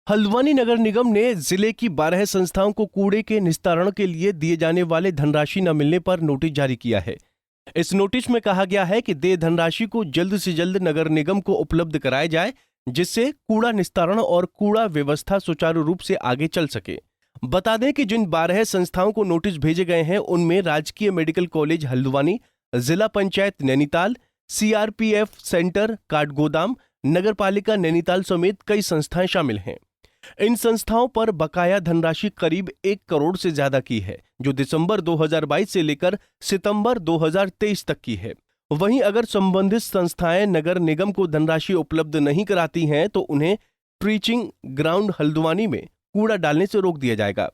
हल्द्वानी नगर निगम ने जिले की 12 संस्थाओं को कूड़े के निस्तारण के लिए दिए जाने वाले धनराशि न मिलने पर नोटिस जारी किया है। इस नोटिस में कहा गया है कि देय धनराशि को जल्द से जल्द नगर निगम को उपलब्ध कराया जाए, जिससे कूड़ा निस्तारण और कूड़ा व्यवस्था सुचारू रूप से आगे चल सके। बता दें कि जिन 12 संस्थाओं को नोटिस भेजे गए हैं उनमें राजकीय मेडिकल कॉलेज हल्द्वानी, जिला पंचायत नैनीताल, सीआरपीएफ सेंटर काठगोदाम, नगर पालिका नैनीताल समेत कई संस्थाएं शामिल हैं। इन संस्थाओं पर बकाया धनराशि करीब 1 करोड़ से ज्यादा की है, जो दिसंबर 2022 से लेकर सितंबर 2023 तक की है। वहीं अगर संबंधित संस्थाएं नगर निगम को धनराशि उपलब्ध नहीं कराती हैं तो उन्हें ट्रीचिंग ग्राउंड हल्द्वानी में कूड़ा डालने से रोक दिया जाएगा।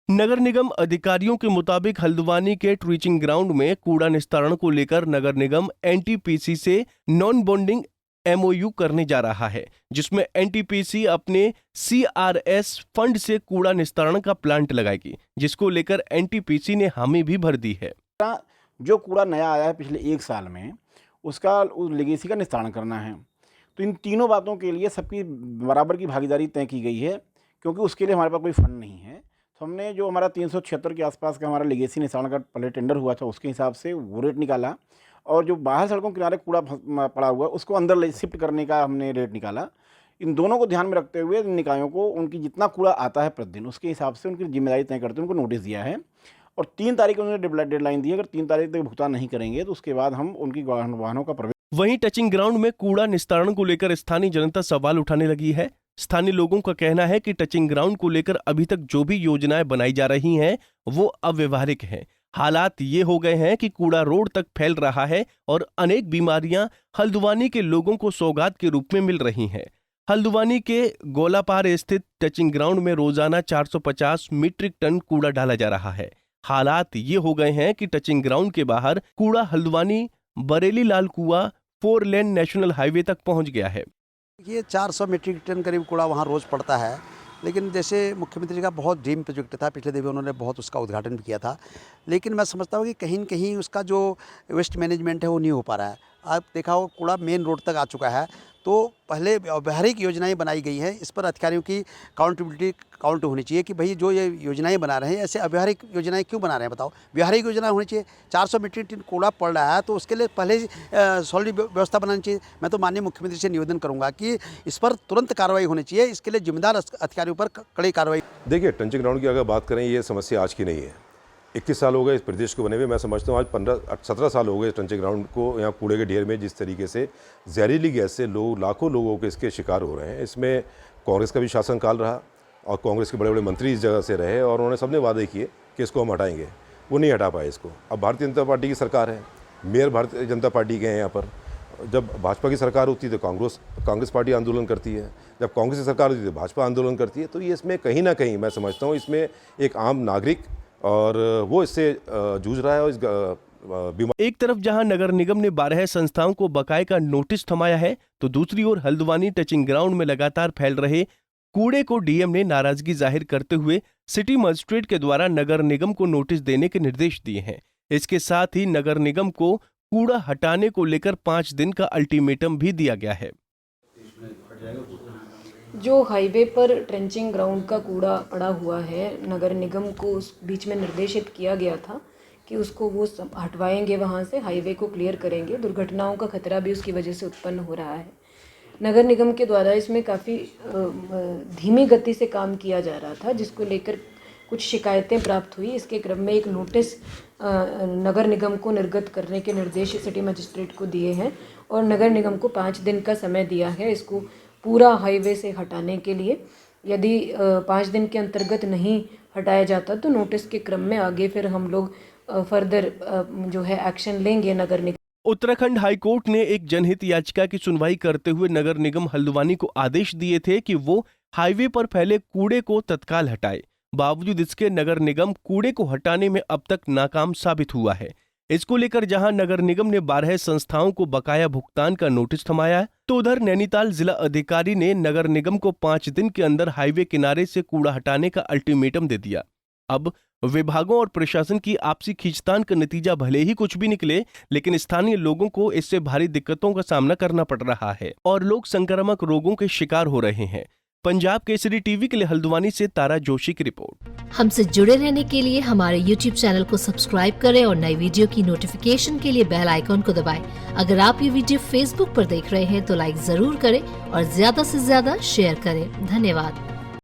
नगर निगम अधिकारियों के मुताबिक हल्द्वानी के ट्रीचिंग ग्राउंड में कूड़ा निस्तारण को लेकर नगर निगम एनटीपीसी से नॉन बॉन्डिंग एमओयू करने जा रहा है, जिसमें एनटीपीसी अपने सीआरएस फंड से कूड़ा निस्तारण का प्लांट लगाएगी, जिसको लेकर एनटीपीसी ने हामी भी भर दी है। जो कूड़ा नया आया है पिछले 1 साल में, उसका उस लेगेसी का निस्तारण करना है। तो इन तीनों बातों के लिए सबकी बराबर की भागीदारी तय की गई है, क्योंकि उसके लिए हमारे पास कोई फंड नहीं है। तो हमने जो हमारा 376 के आसपास का हमारा लेगेसी निस्तारण का पहले टेंडर हुआ था, उसके हिसाब से वो रेट निकाला, और जो बाहर सड़कों के किनारे कूड़ा पड़ा हुआ है उसको अंदर शिफ्ट करने का हमने रेट निकाला। इन दोनों को ध्यान में रखते हुए निकायों को उनकी जितना कूड़ा आता है प्रतिदिन, उसके हिसाब से उनकी जिम्मेदारी तय करते हुए उनको नोटिस दिया है, और 3 तारीख उन्होंने डेडलाइन दी है। अगर 3 तारीख तक भुगतान नहीं करेंगे तो उसके बाद हम उनकी वाहनों का प्रवेश। वहीं टचिंग ग्राउंड में कूड़ा निस्तारण को लेकर स्थानीय जनता सवाल उठाने लगी है। स्थानीय लोगों का कहना है कि टचिंग ग्राउंड को लेकर अभी तक जो भी योजनाएं बनाई जा रही हैं वो अव्यवहारिक हैं। हालात ये हो गए हैं कि कूड़ा रोड तक फैल रहा है और अनेक बीमारियां हल्द्वानी के लोगों को सौगात के रूप में मिल रही हैं। हल्द्वानी के गोलापार स्थित टचिंग ग्राउंड में रोजाना 450 मीट्रिक टन कूड़ा डाला जा रहा है। हालात ये हो गए हैं कि टचिंग ग्राउंड के बाहर कूड़ा हल्द्वानी बरेली लाल कुआं 4 लेन नेशनल हाईवे तक पहुंच गया है। ये 400 मीट्रिक टन करीब कूड़ा वहाँ रोज़ पड़ता है, लेकिन जैसे मुख्यमंत्री जी का बहुत ड्रीम प्रोजेक्ट था, पिछले दिनों उन्होंने बहुत उसका उद्घाटन भी किया था, लेकिन मैं समझता हूँ कि कहीं न कहीं उसका जो वेस्ट मैनेजमेंट है वो नहीं हो पा रहा है। आप देखा हो कूड़ा मेन रोड तक आ चुका है, तो पहले व्यावहारिक योजनाएं बनाई गई हैं, इस पर अधिकारियों की अकाउंटेबिलिटी काउंट होनी चाहिए कि भाई जो ये योजनाएं बना रहे हैं ऐसे अव्यवहारिक योजनाएं क्यों बना रहे हैं, बताओ। व्यावहारिक योजना होनी चाहिए। 400 मीट्रिक टन कूड़ा पड़ रहा है तो उसके लिए पहले सॉलिड व्यवस्था बनानी चाहिए। मैं तो माननीय मुख्यमंत्री से निवेदन करूंगा कि इस पर तुरंत कार्रवाई होनी चाहिए, इसके लिए जिम्मेदार अधिकारियों पर कड़ी कार्रवाई। देखिए, टंचिंग ग्राउंड की अगर बात करें, ये समस्या आज की नहीं है। 21 साल हो गए इस प्रदेश को बने हुए। मैं समझता हूँ आज 15-17 साल हो गए टंचिंग ग्राउंड को। यहाँ कूड़े के ढेर में जिस तरीके से जहरीली गैस से लाखों लोगों के इसके शिकार हो रहे हैं, इसमें कांग्रेस का भी शासनकाल रहा और कांग्रेस के बड़े बड़े मंत्री इस जगह से रहे और उन्होंने सबने वादे किए कि इसको हम हटाएंगे, वो नहीं हटा पाए इसको। अब भारतीय जनता पार्टी की सरकार है, मेयर भारतीय जनता पार्टी के हैं यहाँ पर। जब भाजपा की सरकार होती है तो कांग्रेस पार्टी आंदोलन करती है, जब कांग्रेस की सरकार होती है तो भाजपा आंदोलन करती है। तो ये इसमें कहीं ना कहीं मैं समझता हूँ इसमें एक आम नागरिक और वो इससे जूझ रहा है। और इस एक तरफ जहां नगर निगम ने 12 संस्थाओं को बकाये का नोटिस थमाया है, तो दूसरी ओर हल्द्वानी टचिंग ग्राउंड में लगातार फैल रहे कूड़े को डीएम ने नाराजगी जाहिर करते हुए सिटी मजिस्ट्रेट के द्वारा नगर निगम को नोटिस देने के निर्देश दिए हैं। इसके साथ ही नगर निगम को कूड़ा हटाने को लेकर 5 दिन का अल्टीमेटम भी दिया गया है। जो हाईवे पर ट्रेंचिंग ग्राउंड का कूड़ा पड़ा हुआ है, नगर निगम को उस बीच में निर्देशित किया गया था कि उसको वो हटवाएंगे, वहाँ से हाईवे को क्लियर करेंगे। दुर्घटनाओं का खतरा भी उसकी वजह से उत्पन्न हो रहा है। नगर निगम के द्वारा इसमें काफ़ी धीमी गति से काम किया जा रहा था, जिसको लेकर कुछ शिकायतें प्राप्त हुई। इसके क्रम में एक नोटिस नगर निगम को निर्गत करने के निर्देश सिटी मजिस्ट्रेट को दिए हैं और नगर निगम को 5 दिन का समय दिया है इसको पूरा हाईवे से हटाने के लिए। यदि 5 दिन के अंतर्गत नहीं हटाया जाता तो नोटिस के क्रम में आगे फिर हम लोग फर्दर जो है एक्शन लेंगे नगर निगम। उत्तराखंड हाईकोर्ट ने एक जनहित याचिका की सुनवाई करते हुए नगर निगम हल्द्वानी को आदेश दिए थे कि वो हाईवे पर फैले कूड़े को तत्काल हटाए। बावजूद इसके नगर निगम कूड़े को हटाने में अब तक नाकाम साबित हुआ है। इसको लेकर जहां नगर निगम ने 12 संस्थाओं को बकाया भुगतान का नोटिस थमाया है, तो उधर नैनीताल जिला अधिकारी ने नगर निगम को 5 दिन के अंदर हाईवे किनारे से कूड़ा हटाने का अल्टीमेटम दे दिया। अब विभागों और प्रशासन की आपसी खींचतान का नतीजा भले ही कुछ भी निकले, लेकिन स्थानीय लोगों को इससे भारी दिक्कतों का सामना करना पड़ रहा है और लोग संक्रामक रोगों के शिकार हो रहे हैं। पंजाब केसरी टीवी के लिए हल्द्वानी से तारा जोशी की रिपोर्ट। हमसे जुड़े रहने के लिए हमारे YouTube चैनल को सब्सक्राइब करें और नई वीडियो की नोटिफिकेशन के लिए बेल आइकॉन को दबाएं। अगर आप ये वीडियो Facebook पर देख रहे हैं तो लाइक जरूर करें और ज्यादा से ज्यादा शेयर करें। धन्यवाद।